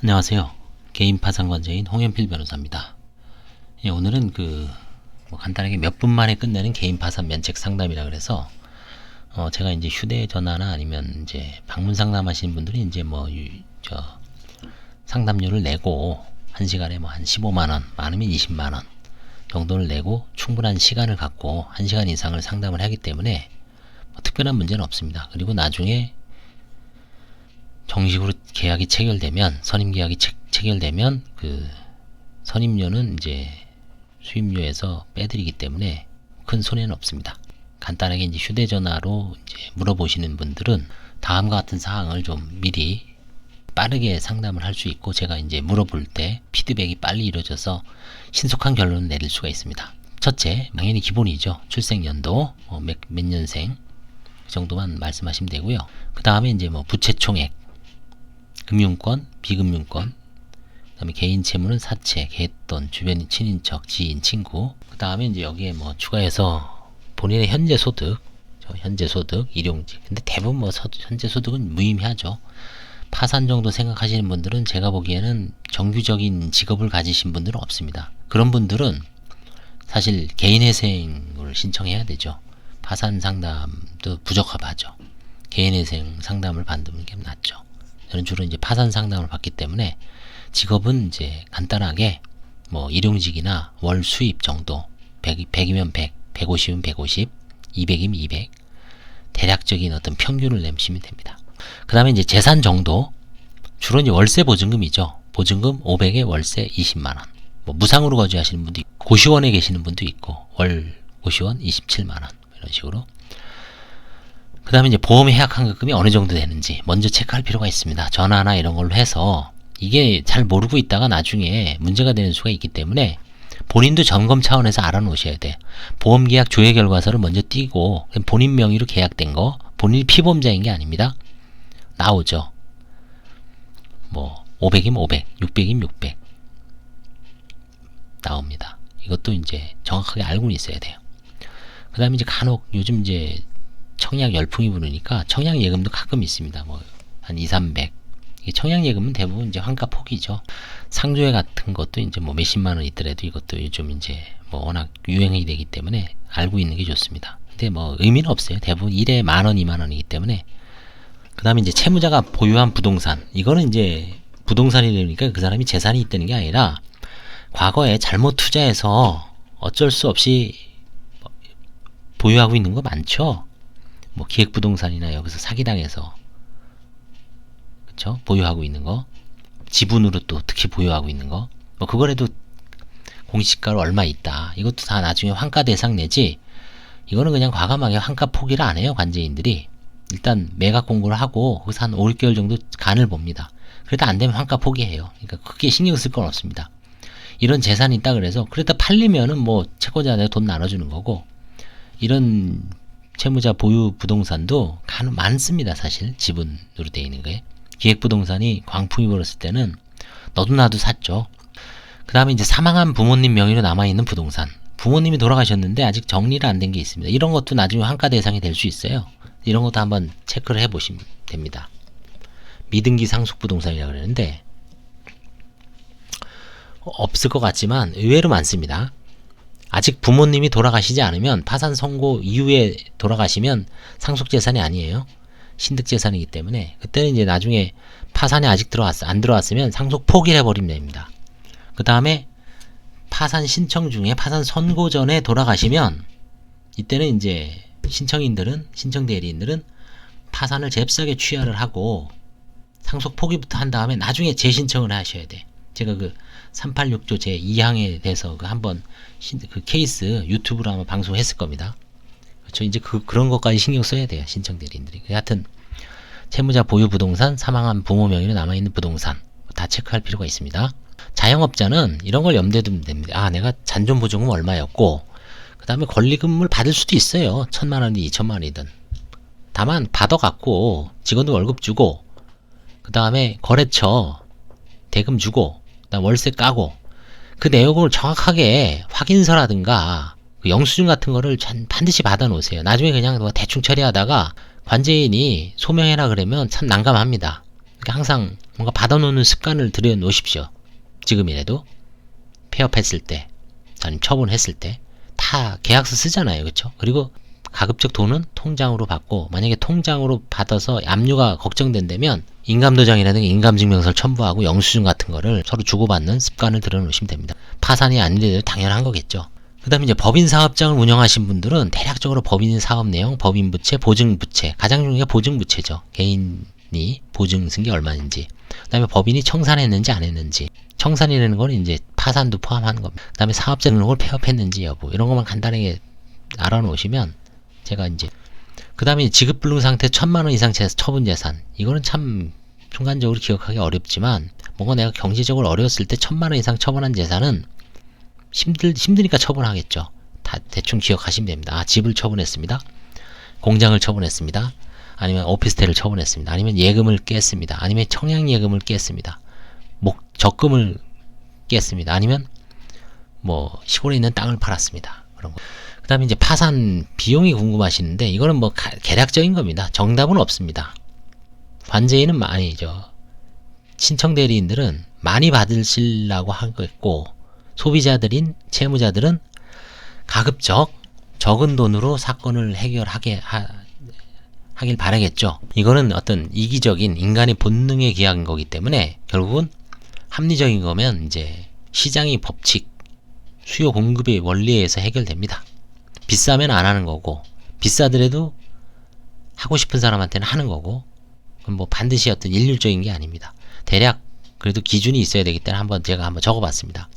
안녕하세요. 개인 파산관제인 홍현필 변호사입니다. 예, 오늘은 간단하게 몇 분 만에 끝내는 개인 파산 면책 상담이라 그래서 제가 이제 휴대전화나 아니면 이제 방문 상담하시는 분들이 이제 상담료를 내고 한 시간에 한 15만원, 많으면 20만원 정도를 내고 충분한 시간을 갖고 1시간 이상을 상담을 하기 때문에 특별한 문제는 없습니다. 그리고 나중에 정식으로 계약이 체결되면, 선임 계약이 체결되면 선임료는 이제 수임료에서 빼드리기 때문에 큰 손해는 없습니다. 간단하게 이제 휴대전화로 이제 물어보시는 분들은 다음과 같은 사항을 좀 미리 빠르게 상담을 할 수 있고, 제가 이제 물어볼 때 피드백이 빨리 이루어져서 신속한 결론을 내릴 수가 있습니다. 첫째, 당연히 기본이죠. 출생연도, 몇 년생, 그 정도만 말씀하시면 되고요. 그 다음에 이제 부채 총액, 금융권, 비금융권, 그 다음에 개인 채무는 사채, 갯돈, 주변인 친인척, 지인, 친구. 그 다음에 이제 여기에 추가해서 본인의 현재 소득, 일용직. 근데 대부분 현재 소득은 무의미하죠. 파산 정도 생각하시는 분들은 제가 보기에는 정규적인 직업을 가지신 분들은 없습니다. 그런 분들은 사실 개인회생을 신청해야 되죠. 파산 상담도 부적합하죠. 개인회생 상담을 받는 게 낫죠. 저는 주로 이제 파산 상담을 받기 때문에 직업은 이제 간단하게 일용직이나 월 수입 정도, 100이면 100, 150이면 150, 200이면 200, 대략적인 어떤 평균을 내시면 됩니다. 그 다음에 이제 재산 정도, 주로 이제 월세 보증금이죠. 보증금 500에 월세 20만원. 무상으로 거주하시는 분도 있고, 고시원에 계시는 분도 있고, 월 고시원 27만원. 이런 식으로. 그 다음에 이제 보험 해약 환급금이 어느 정도 되는지 먼저 체크할 필요가 있습니다. 전화나 이런 걸로 해서 이게 잘 모르고 있다가 나중에 문제가 되는 수가 있기 때문에 본인도 점검 차원에서 알아놓으셔야 돼요. 보험계약 조회결과서를 먼저 띄고 본인 명의로 계약된 거, 본인이 피보험자인 게 아닙니다. 나오죠. 500이면 500, 600이면 600 나옵니다. 이것도 이제 정확하게 알고는 있어야 돼요. 그 다음에 이제 간혹 요즘 이제 청약 열풍이 부르니까 청약 예금도 가끔 있습니다. 한 2, 300. 청약 예금은 대부분 이제 환가 폭이죠. 상조회 같은 것도 이제 몇십만 원 있더라도 이것도 요즘 이제 워낙 유행이 되기 때문에 알고 있는 게 좋습니다. 근데 의미는 없어요. 대부분 1에 10,000원, 20,000원이기 때문에. 그 다음에 이제 채무자가 보유한 부동산. 이거는 이제 부동산이니까 그 사람이 재산이 있다는 게 아니라 과거에 잘못 투자해서 어쩔 수 없이 보유하고 있는 거 많죠. 기획부동산이나 여기서 사기당해서 그쵸? 보유하고 있는 거, 지분으로 또 특히 보유하고 있는 거, 그거라도 공시가로 얼마 있다. 이것도 다 나중에 환가 대상 내지. 이거는 그냥 과감하게 환가 포기를 안 해요. 관제인들이 일단 매각 공고를 하고 거기서 한 5, 6개월 정도 간을 봅니다. 그래도 안 되면 환가 포기해요. 그러니까 크게 신경 쓸 건 없습니다. 이런 재산이 있다 그래서 그러다 팔리면은 채권자한테 돈 나눠주는 거고, 이런 채무자 보유 부동산도 간혹 많습니다. 사실 지분으로 되어 있는 거예요. 기획부동산이 광풍이 불었을 때는 너도 나도 샀죠. 그 다음에 이제 사망한 부모님 명의로 남아있는 부동산, 부모님이 돌아가셨는데 아직 정리를 안 된 게 있습니다. 이런 것도 나중에 환가 대상이 될 수 있어요. 이런 것도 한번 체크를 해보시면 됩니다. 미등기 상속 부동산이라고 그러는데 없을 것 같지만 의외로 많습니다. 아직 부모님이 돌아가시지 않으면, 파산 선고 이후에 돌아가시면 상속재산이 아니에요. 신득재산이기 때문에 그때는 이제 나중에 파산이 아직 안 들어왔으면 상속 포기를 해버리면 됩니다. 그 다음에 파산 신청 중에 파산 선고 전에 돌아가시면 이때는 이제 신청 대리인들은 파산을 잽싸게 취하를 하고 상속 포기부터 한 다음에 나중에 재신청을 하셔야 돼. 제가 386조 제2항에 대해서 한번 그 케이스 유튜브로 한번 방송했을 겁니다. 그렇죠. 이제 그런 것까지 신경 써야 돼요. 신청 대리인들이. 하여튼 채무자 보유 부동산, 사망한 부모 명의로 남아있는 부동산 다 체크할 필요가 있습니다. 자영업자는 이런 걸 염두에 두면 됩니다. 내가 잔존보증금 얼마였고, 그 다음에 권리금을 받을 수도 있어요. 1,000만 원이든 2,000만 원이든. 다만 받아갖고 직원들 월급 주고, 그 다음에 거래처 대금 주고, 그다음 월세 까고, 그 내용을 정확하게 확인서라든가 영수증 같은 거를 반드시 받아 놓으세요. 나중에 그냥 대충 처리하다가 관제인이 소명해라 그러면 참 난감합니다. 그러니까 항상 뭔가 받아놓는 습관을 들여 놓으십시오. 지금이라도 폐업했을 때, 아니면 처분했을 때 다 계약서 쓰잖아요. 그렇죠? 그리고 가급적 돈은 통장으로 받고, 만약에 통장으로 받아서 압류가 걱정된다면 인감도장이라든가 인감증명서를 첨부하고 영수증 같은 거를 서로 주고받는 습관을 들여놓으시면 됩니다. 파산이 아닌데도 당연한 거겠죠. 그 다음에 이제 법인 사업장을 운영하신 분들은 대략적으로 법인 사업 내용, 법인 부채, 보증 부채, 가장 중요한 게 보증 부채죠. 개인이 보증 쓴 게 얼마인지, 그 다음에 법인이 청산했는지 안 했는지, 청산이라는 건 이제 파산도 포함하는 겁니다. 그 다음에 사업자 등록을 폐업했는지 여부, 이런 것만 간단하게 알아놓으시면, 제가 이제 그 다음에 지급불능 상태 1000만원 이상 처분 재산, 이거는 참 순간적으로 기억하기 어렵지만, 뭔가 내가 경제적으로 어려웠을 때 1000만원 이상 처분한 재산은 힘드니까 처분하겠죠. 다 대충 기억하시면 됩니다. 아, 집을 처분했습니다. 공장을 처분했습니다. 아니면 오피스텔을 처분했습니다. 아니면 예금을 깼습니다. 아니면 청약예금을 깼습니다. 적금을 깼습니다. 아니면 뭐 시골에 있는 땅을 팔았습니다. 그런 거. 그 다음에 이제 파산 비용이 궁금하시는데, 이거는 뭐 계략적인 겁니다. 정답은 없습니다. 관제인은 아니죠. 신청 대리인들은 많이 받으시려고 하겠고, 소비자들인 채무자들은 가급적 적은 돈으로 사건을 해결하게 하길 바라겠죠. 이거는 어떤 이기적인 인간의 본능에 기한 거기 때문에 결국은 합리적인 거면 이제 시장의 법칙, 수요 공급의 원리에 의해서 해결됩니다. 비싸면 안 하는 거고, 비싸더라도 하고 싶은 사람한테는 하는 거고, 그건 뭐 반드시 어떤 일률적인 게 아닙니다. 대략 그래도 기준이 있어야 되기 때문에 제가 한번 적어봤습니다.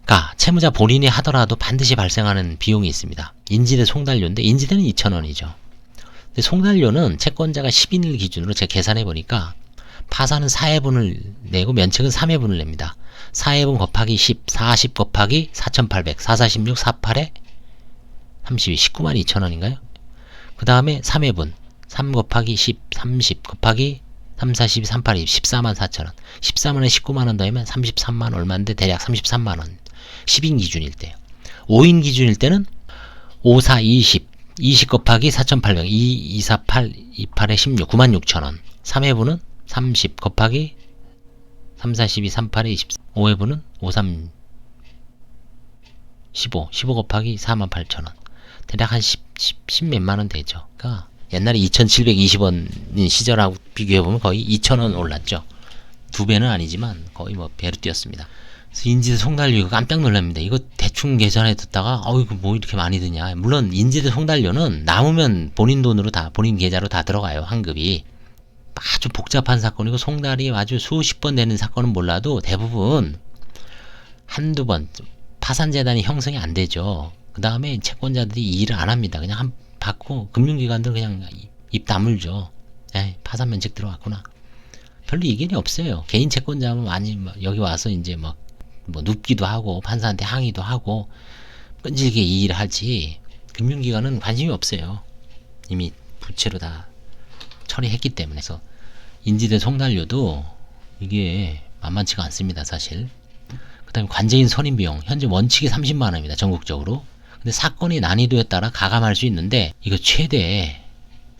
그러니까 채무자 본인이 하더라도 반드시 발생하는 비용이 있습니다. 인지대 송달료인데, 인지대는 2,000원이죠. 근데 송달료는 채권자가 10인을 기준으로 제가 계산해 보니까 파산은 4회분을 내고 면책은 3회분을 냅니다. 4회분 곱하기 10, 40 곱하기 4,800, 4, 46, 48에 32, 19만 2천원인가요? 그 다음에 3회분, 3 곱하기 10, 30 곱하기 3, 42, 38, 20, 14만 4천원. 14만에 19만원 더하면 33만 얼마인데 대략 33만원. 10인 기준일 때. 5인 기준일 때는 5, 4, 20, 20 곱하기 4,800, 2, 2, 4, 8, 2, 8에 16, 9만 6천원. 3회분은 30 곱하기 3, 4, 12, 3, 8에 24. 5회분은 5, 3, 15, 15 곱하기 4만 8천원. 대략 한 10 몇만원 되죠. 그러니까 옛날에 2,720원인 시절하고 비교해보면 거의 2,000원 올랐죠. 2배는 아니지만 거의 뭐 배로 뛰었습니다. 그래서 인지대 송달료 이거 깜짝 놀랍니다. 이거 대충 계산해 듣다가 이거 뭐 이렇게 많이 드냐. 물론 인지대 송달료는 남으면 본인 돈으로 다, 본인 계좌로 다 들어가요. 환급이. 아주 복잡한 사건이고 송달이 아주 수십 번 되는 사건은 몰라도 대부분 한두 번 파산재단이 형성이 안 되죠. 그 다음에 채권자들이 이 일을 안 합니다. 그냥 받고 금융기관들 그냥 입 다물죠. 에이, 파산 면책 들어갔구나. 별로 이견이 없어요. 개인 채권자면 많이 여기 와서 이제 뭐 눕기도 하고 판사한테 항의도 하고 끈질기게 이 일을 하지, 금융기관은 관심이 없어요. 이미 부채로 다 처리했기 때문에. 그래서 인지대 송달료도 이게 만만치가 않습니다, 사실. 그 다음에 관제인 선임비용, 현재 원칙이 30만원입니다, 전국적으로. 근데 사건의 난이도에 따라 가감할 수 있는데, 이거 최대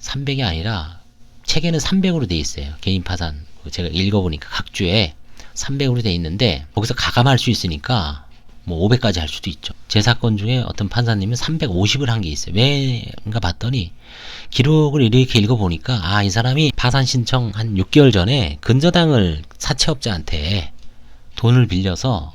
300이 아니라 책에는 300으로 돼 있어요. 개인 파산 제가 읽어보니까 각 주에 300으로 돼 있는데, 거기서 가감할 수 있으니까 뭐 500까지 할 수도 있죠. 제 사건 중에 어떤 판사님은 350을 한 게 있어요. 왜인가 봤더니 기록을 이렇게 읽어보니까 이 사람이 파산 신청 한 6개월 전에 근저당을 사채업자한테 돈을 빌려서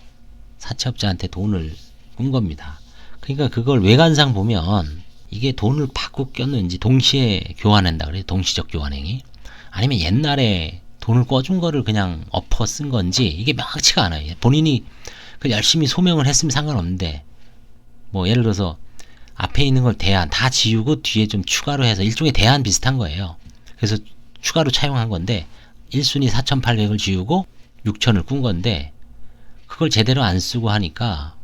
사채업자한테 돈을 꾼 겁니다. 그러니까 그걸 외관상 보면 이게 돈을 받고 꼈는지 동시에 교환한다 그래요. 동시적 교환행위. 아니면 옛날에 돈을 꿔준 거를 그냥 엎어 쓴 건지 이게 명확치가 않아요. 본인이 열심히 소명을 했으면 상관없는데, 뭐 예를 들어서 앞에 있는 걸 대안 다 지우고 뒤에 좀 추가로 해서 일종의 대안 비슷한 거예요. 그래서 추가로 차용한 건데 1순위 4,800을 지우고 6,000을 꾼 건데, 그걸 제대로 안 쓰고 하니까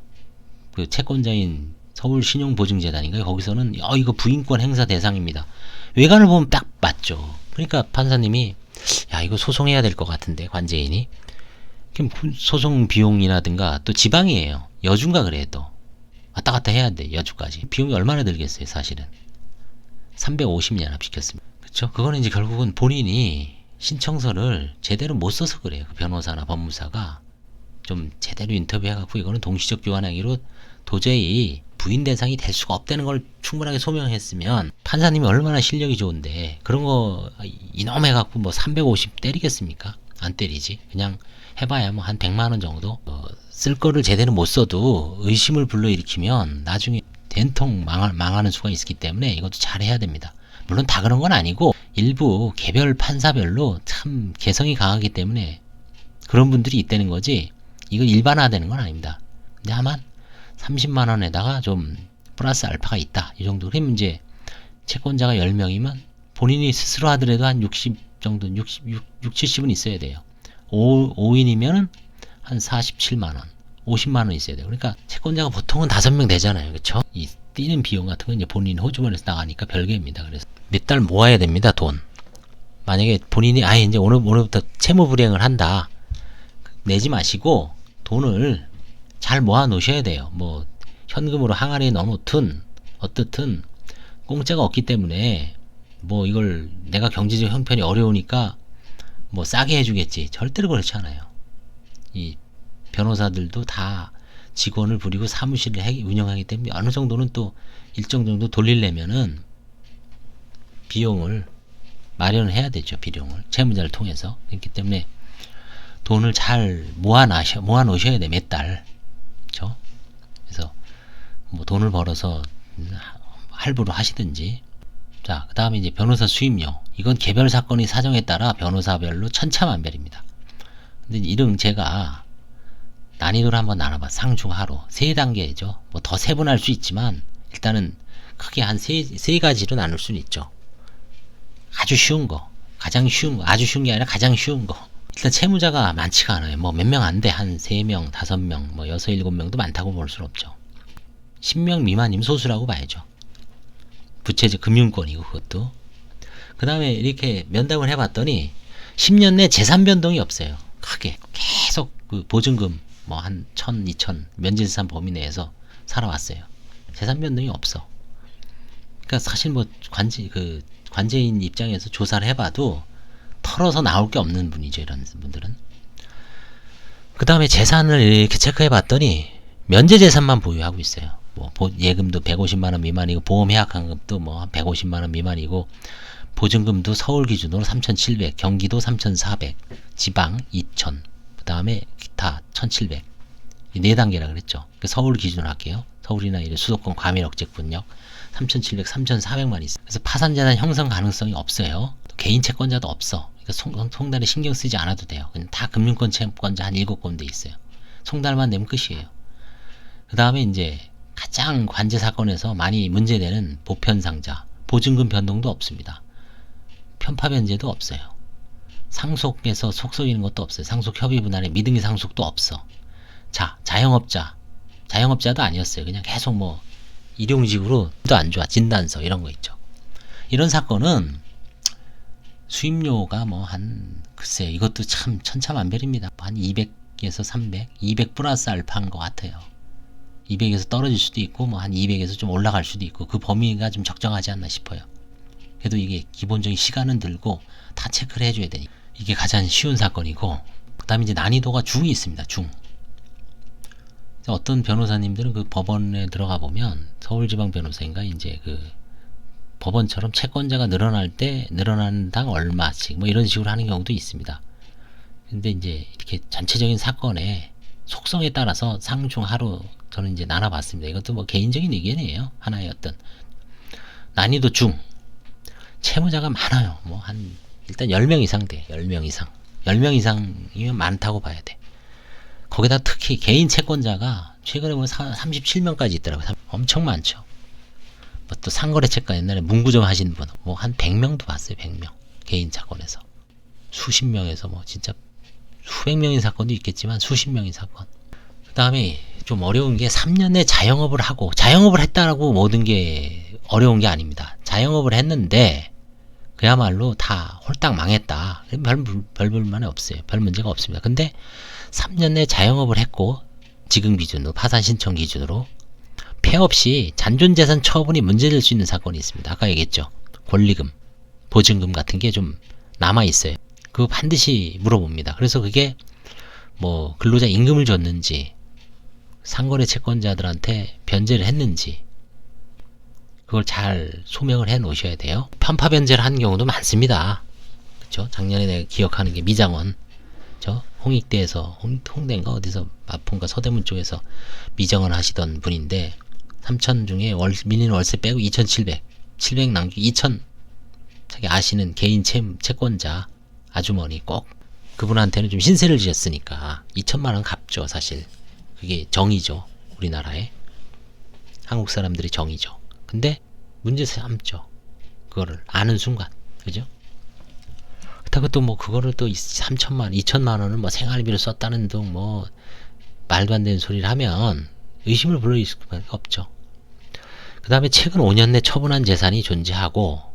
그 채권자인 서울신용보증재단인가요? 거기서는 이거 부인권 행사 대상입니다. 외관을 보면 딱 맞죠. 그러니까 판사님이 이거 소송해야 될 것 같은데, 관제인이. 그럼 소송 비용이라든가, 또 지방이에요. 여주인가 그래, 또 왔다 갔다 해야 돼. 여주까지 비용이 얼마나 들겠어요. 사실은 350년 합시켰습니다. 그쵸? 그거는 이제 결국은 본인이 신청서를 제대로 못 써서 그래요. 그 변호사나 법무사가 좀 제대로 인터뷰해갖고 이거는 동시적 교환행위로 도저히 부인 대상이 될 수가 없다는 걸 충분하게 소명했으면 판사님이 얼마나 실력이 좋은데 그런 거 이놈 해갖고 뭐 350 때리겠습니까? 안 때리지. 그냥 해봐야 뭐 한 100만원 정도 쓸 거를 제대로 못 써도 의심을 불러일으키면 나중에 된통 망하는 수가 있기 때문에 이것도 잘 해야 됩니다. 물론 다 그런 건 아니고 일부 개별 판사별로 참 개성이 강하기 때문에 그런 분들이 있다는 거지 이거 일반화되는 건 아닙니다. 근데 다만 30만원에다가 좀 플러스 알파가 있다 이 정도. 그러면 이제 채권자가 10명이면 본인이 스스로 하더라도 한 60 정도 60, 70은 있어야 돼요. 5인이면은 한 47만원 50만원 있어야 돼요. 그러니까 채권자가 보통은 5명 되잖아요. 그쵸? 이 뛰는 비용 같은 건 이제 본인 호주머니에서 나가니까 별개입니다. 그래서 몇 달 모아야 됩니다. 돈. 만약에 본인이 아예 이제 오늘부터 채무 불이행을 한다. 내지 마시고 돈을 잘 모아 놓으셔야 돼요. 뭐 현금으로 항아리에 넣어놓든 어떻든 공짜가 없기 때문에 뭐 이걸 내가 경제적 형편이 어려우니까 뭐 싸게 해주겠지. 절대로 그렇지 않아요. 이 변호사들도 다 직원을 부리고 사무실을 운영하기 때문에 어느 정도는 또 일정 정도 돌리려면은 비용을 마련을 해야 되죠. 비용을 채무자를 통해서. 그렇기 때문에 돈을 잘 모아 놓으셔야 돼. 몇 달. 그렇죠? 그래서 뭐 돈을 벌어서 할부로 하시든지. 자, 그 다음에 이제 변호사 수임료. 이건 개별 사건의 사정에 따라 변호사별로 천차만별입니다. 근데 이런 제가 난이도를 한번 나눠봐. 상중하로 3단계죠. 뭐 더 세분할 수 있지만 일단은 크게 한 세 가지로 나눌 수는 있죠. 아주 쉬운 거, 가장 쉬운 거, 아주 쉬운 게 아니라 가장 쉬운 거. 일단 채무자가 많지가 않아요. 뭐 몇 명 안 돼. 한 3명, 5명, 뭐 6, 7명도 많다고 볼 수는 없죠. 10명 미만이면 소수라고 봐야죠. 부채적 금융권이고 그것도. 그 다음에 이렇게 면담을 해봤더니 10년 내 재산 변동이 없어요. 크게 계속 그 보증금 뭐 한 1000, 2000 면제재산 범위 내에서 살아왔어요. 재산 변동이 없어. 그러니까 사실 뭐 관제인 입장에서 조사를 해봐도 털어서 나올 게 없는 분이죠. 이런 분들은. 그 다음에 재산을 이렇게 체크해봤더니 면제재산만 보유하고 있어요. 뭐 예금도 150만원 미만이고 보험해약환급도 뭐 150만원 미만이고 보증금도 서울 기준으로 3,700, 경기도 3,400, 지방 2,000, 그 다음에 기타 1,700. 이 4단계라 그랬죠. 서울 기준으로 할게요. 서울이나 이런 수도권 과밀억제권역 3,700, 3,400만 있어요. 그래서 파산재산 형성 가능성이 없어요. 개인 채권자도 없어. 그러니까 송달에 신경 쓰지 않아도 돼요. 그냥 다 금융권 채권자 한 7건대 있어요. 송달만 내면 끝이에요. 그 다음에 이제 가장 관제 사건에서 많이 문제되는 보편상자, 보증금 변동도 없습니다. 편파 변제도 없어요. 상속에서 속속이는 것도 없어요. 상속 협의 분할에 미등기 상속도 없어. 자, 자영업자도 아니었어요. 그냥 계속 뭐 일용직으로 도 안 좋아. 진단서 이런 거 있죠. 이런 사건은 수임료가 뭐 한 글쎄 이것도 참 천차만별입니다. 한 200에서 300, 200 플러스 알파인 것 같아요. 200에서 떨어질 수도 있고 뭐 한 200에서 좀 올라갈 수도 있고 그 범위가 좀 적정하지 않나 싶어요. 그래도 이게 기본적인 시간은 들고 다 체크를 해줘야 되니 이게 가장 쉬운 사건이고 그 다음에 이제 난이도가 중이 있습니다. 중. 어떤 변호사님들은 그 법원에 들어가 보면 서울지방변호사인가 이제 그 법원처럼 채권자가 늘어날 때 늘어나는 당 얼마씩 뭐 이런 식으로 하는 경우도 있습니다. 근데 이제 이렇게 전체적인 사건의 속성에 따라서 상중하로 저는 이제 나눠봤습니다. 이것도 뭐 개인적인 의견이에요. 하나의 어떤 난이도 중. 채무자가 많아요. 뭐 한 일단 10명 이상 돼. 10명 이상. 10명 이상이면 많다고 봐야 돼. 거기다 특히 개인 채권자가 최근에 보면 37명까지 있더라고요. 엄청 많죠. 뭐 또 상거래채권 옛날에 문구점 하신 분 뭐 한 100명도 봤어요. 100명. 개인 사건에서. 수십 명에서 뭐 진짜 수백 명의 사건도 있겠지만 수십 명의 사건. 그 다음에 좀 어려운 게 3년 내 자영업을 하고 자영업을 했다라고 모든 게 어려운 게 아닙니다. 자영업을 했는데 그야말로 다 홀딱 망했다. 별 불만이 없어요. 별 문제가 없습니다. 근데 3년 내 자영업을 했고 지금 기준으로 파산 신청 기준으로 폐 없이 잔존재산 처분이 문제될 수 있는 사건이 있습니다. 아까 얘기했죠. 권리금, 보증금 같은 게 좀 남아있어요. 그거 반드시 물어봅니다. 그래서 그게 뭐 근로자 임금을 줬는지 상거래 채권자들한테 변제를 했는지 그걸 잘 소명을 해 놓으셔야 돼요. 편파 변제를 한 경우도 많습니다. 그쵸? 작년에 내가 기억하는 게 미장원, 홍익대에서, 홍대인가 어디서 마포인가 서대문 쪽에서 미장원 하시던 분인데 3천 중에 밀리는 월세 빼고 2,700, 700 남기고 2천 자기 아시는 개인 채권자 아주머니 꼭 그분한테는 좀 신세를 지었으니까 2천만 원 갚죠. 사실 그게 정의죠. 우리나라에 한국 사람들이 정의죠. 근데 문제 삼죠. 그거를 아는 순간, 그죠? 그렇다고 또 뭐 그거를 또 3천만, 2천만 원을 뭐 생활비로 썼다는 둥 뭐 말도 안 되는 소리를 하면 의심을 불러일으킬 수밖에 없죠. 그 다음에 최근 5년 내 처분한 재산이 존재하고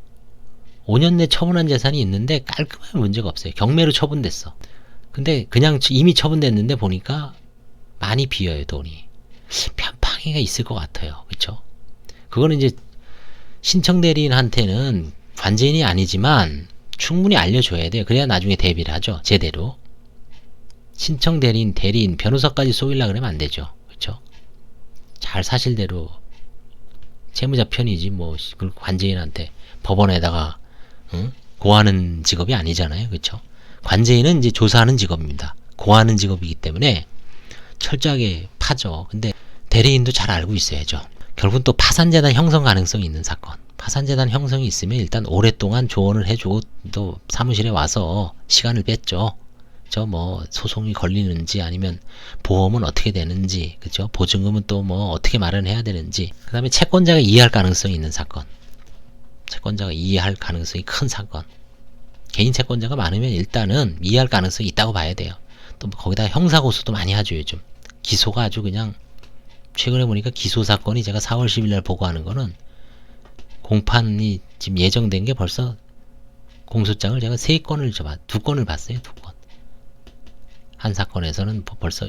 5년 내 처분한 재산이 있는데 깔끔하게 문제가 없어요. 경매로 처분됐어. 근데 그냥 이미 처분됐는데 보니까 많이 비어요, 돈이. 편파기가 있을 것 같아요. 그쵸? 그거는 이제 신청 대리인한테는 관제인이 아니지만 충분히 알려줘야 돼요. 그래야 나중에 대비를 하죠. 제대로. 신청 대리인, 변호사까지 쏘이려 그러면 안 되죠. 그쵸? 잘 사실대로 채무자 편이지 뭐 관제인한테 법원에다가 고하는 직업이 아니잖아요. 그쵸? 관제인은 이제 조사하는 직업입니다. 고하는 직업이기 때문에 철저하게 파죠. 근데 대리인도 잘 알고 있어야죠. 결국은 또 파산재단 형성 가능성이 있는 사건. 파산재단 형성이 있으면 일단 오랫동안 조언을 해주고 또 사무실에 와서 시간을 뺐죠. 뭐 소송이 걸리는지 아니면 보험은 어떻게 되는지, 그죠? 보증금은 또 뭐 어떻게 마련해야 되는지. 그 다음에 채권자가 이해할 가능성이 있는 사건. 채권자가 이해할 가능성이 큰 사건. 개인 채권자가 많으면 일단은 이해할 가능성이 있다고 봐야 돼요. 또 거기다 형사고소도 많이 하죠, 요즘. 기소가 아주 그냥 최근에 보니까 기소 사건이 제가 4월 10일 날 보고하는 거는 공판이 지금 예정된 게 벌써 공소장을 제가 3건을 2건을 봤어요. 2건. 한 사건에서는 벌써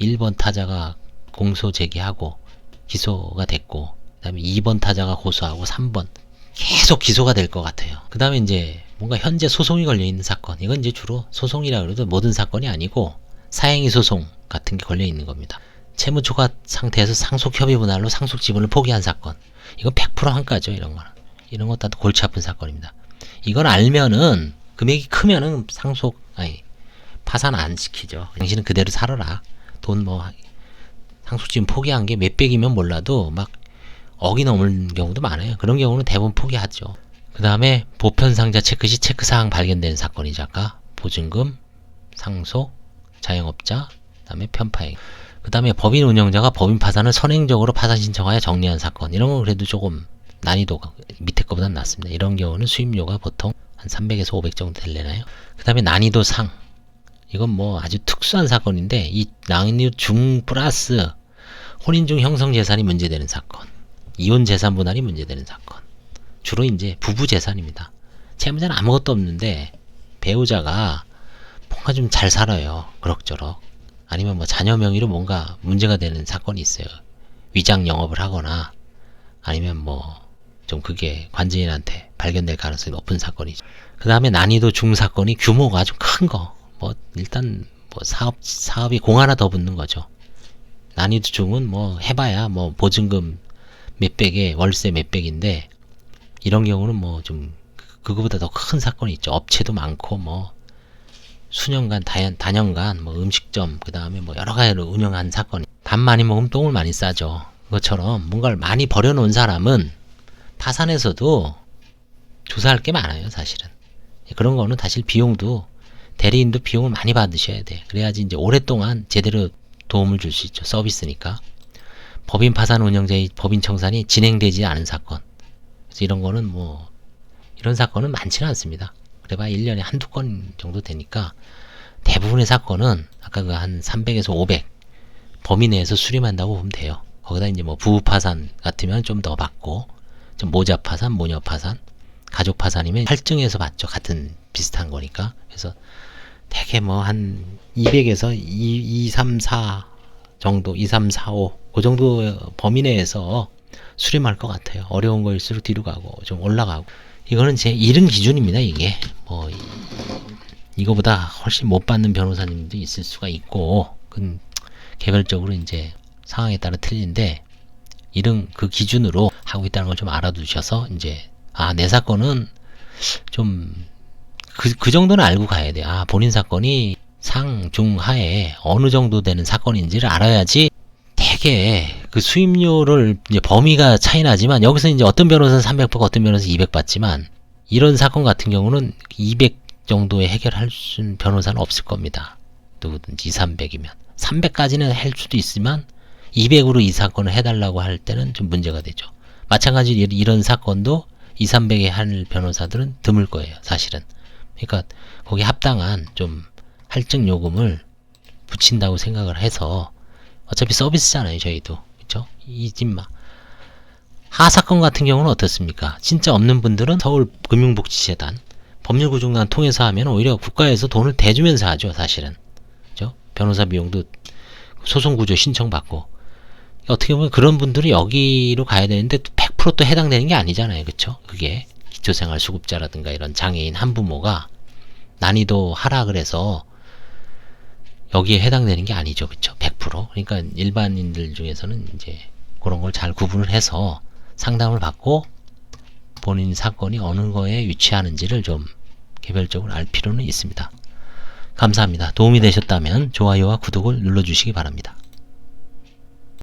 1번 타자가 공소 제기하고 기소가 됐고 그 다음에 2번 타자가 고소하고 3번 계속 기소가 될 것 같아요. 그 다음에 이제 뭔가 현재 소송이 걸려있는 사건, 이건 이제 주로 소송이라 그래도 모든 사건이 아니고 사행위 소송 같은 게 걸려있는 겁니다. 채무 초과 상태에서 상속협의 분할로 상속 지분을 포기한 사건, 이건 100% 한가죠. 이런 것 다 골치 아픈 사건입니다. 이걸 알면은 금액이 크면은 파산 안 시키죠. 당신은 그대로 살아라. 돈 뭐 상속지분 포기한 게 몇백이면 몰라도 막 억이 넘는 경우도 많아요. 그런 경우는 대부분 포기하죠. 그 다음에 보편상자 체크 시 체크사항 발견된 사건이죠. 아까 보증금, 상속, 자영업자, 그 다음에 편파행. 그 다음에 법인 운영자가 법인 파산을 선행적으로 파산 신청하여 정리한 사건. 이런 건 그래도 조금 난이도가 밑에 거보다 낮습니다. 이런 경우는 수임료가 보통 한 300에서 500 정도 될래나요? 그 다음에 난이도 상. 이건 뭐 아주 특수한 사건인데 이 난이도 중 플러스 혼인 중 형성 재산이 문제되는 사건, 이혼 재산 분할이 문제되는 사건. 주로 이제 부부 재산입니다. 채무자는 아무것도 없는데 배우자가 뭔가 좀 잘 살아요. 그럭저럭. 아니면 뭐 자녀 명의로 뭔가 문제가 되는 사건이 있어요. 위장 영업을 하거나 아니면 뭐 좀 그게 관제인한테 발견될 가능성이 높은 사건이죠. 그 다음에 난이도 중 사건이 규모가 좀 큰 거. 뭐 일단 뭐 사업이 공 하나 더 붙는 거죠. 난이도 중은 뭐 해봐야 뭐 보증금 몇백에 월세 몇백인데 이런 경우는 뭐 좀 그거보다 더 큰 사건이 있죠. 업체도 많고 뭐 수년간 단연간 뭐 음식점 그 다음에 뭐 여러 가지로 운영한 사건이. 밥 많이 먹으면 똥을 많이 싸죠. 그것처럼 뭔가를 많이 버려놓은 사람은 파산에서도 조사할 게 많아요. 사실은 그런 거는 사실 비용도 대리인도 비용을 많이 받으셔야 돼. 그래야지 이제 오랫동안 제대로 도움을 줄 수 있죠. 서비스니까. 법인 파산 운영자의 법인 청산이 진행되지 않은 사건. 그래서 이런 거는 뭐 이런 사건은 많지는 않습니다. 그래봐야 1년에 한두 건 정도 되니까 대부분의 사건은 아까 그 한 300에서 500 범위 내에서 수림한다고 보면 돼요. 거기다 이제 뭐 부부 파산 같으면 좀 더 받고 좀 모자 파산, 모녀 파산, 가족 파산이면 할증해서 받죠. 같은 비슷한 거니까. 그래서 되게 뭐 한 200에서 2, 3, 4 정도, 2, 3, 4, 5 그 정도 범위 내에서 수렴할 것 같아요. 어려운 거일수록 뒤로 가고 좀 올라가고. 이거는 제 이른 기준입니다. 이게 뭐 이거보다 훨씬 못 받는 변호사님도 있을 수가 있고, 그건 개별적으로 이제 상황에 따라 틀린데, 이런 그 기준으로 하고 있다는 걸 좀 알아두셔서, 이제, 내 사건은 좀, 그 정도는 알고 가야 돼요. 본인 사건이 상, 중, 하에 어느 정도 되는 사건인지를 알아야지 되게 그 수임료를 이제 범위가 차이 나지만 여기서 이제 어떤 변호사는 300 받고 어떤 변호사는 200 받지만 이런 사건 같은 경우는 200 정도에 해결할 수 있는 변호사는 없을 겁니다. 누구든지 2, 300이면 300까지는 할 수도 있지만 200으로 이 사건을 해달라고 할 때는 좀 문제가 되죠. 마찬가지로 이런 사건도 2, 300에 할 변호사들은 드물 거예요. 사실은. 그러니까 거기에 합당한 좀 할증 요금을 붙인다고 생각을 해서 어차피 서비스잖아요. 저희도. 그쵸? 이 집마 하사건 같은 경우는 어떻습니까? 진짜 없는 분들은 서울금융복지재단 법률구중단 통해서 하면 오히려 국가에서 돈을 대주면서 하죠. 사실은. 그죠? 변호사 비용도 소송구조 신청받고 어떻게 보면 그런 분들이 여기로 가야 되는데 100% 또 해당되는 게 아니잖아요. 그쵸? 그게 기초생활수급자라든가 이런 장애인 한부모가 난이도 하락을 해서 여기에 해당되는 게 아니죠. 그쵸? 100%. 그러니까 일반인들 중에서는 이제 그런 걸 잘 구분을 해서 상담을 받고 본인 사건이 어느 거에 위치하는지를 좀 개별적으로 알 필요는 있습니다. 감사합니다. 도움이 되셨다면 좋아요와 구독을 눌러주시기 바랍니다.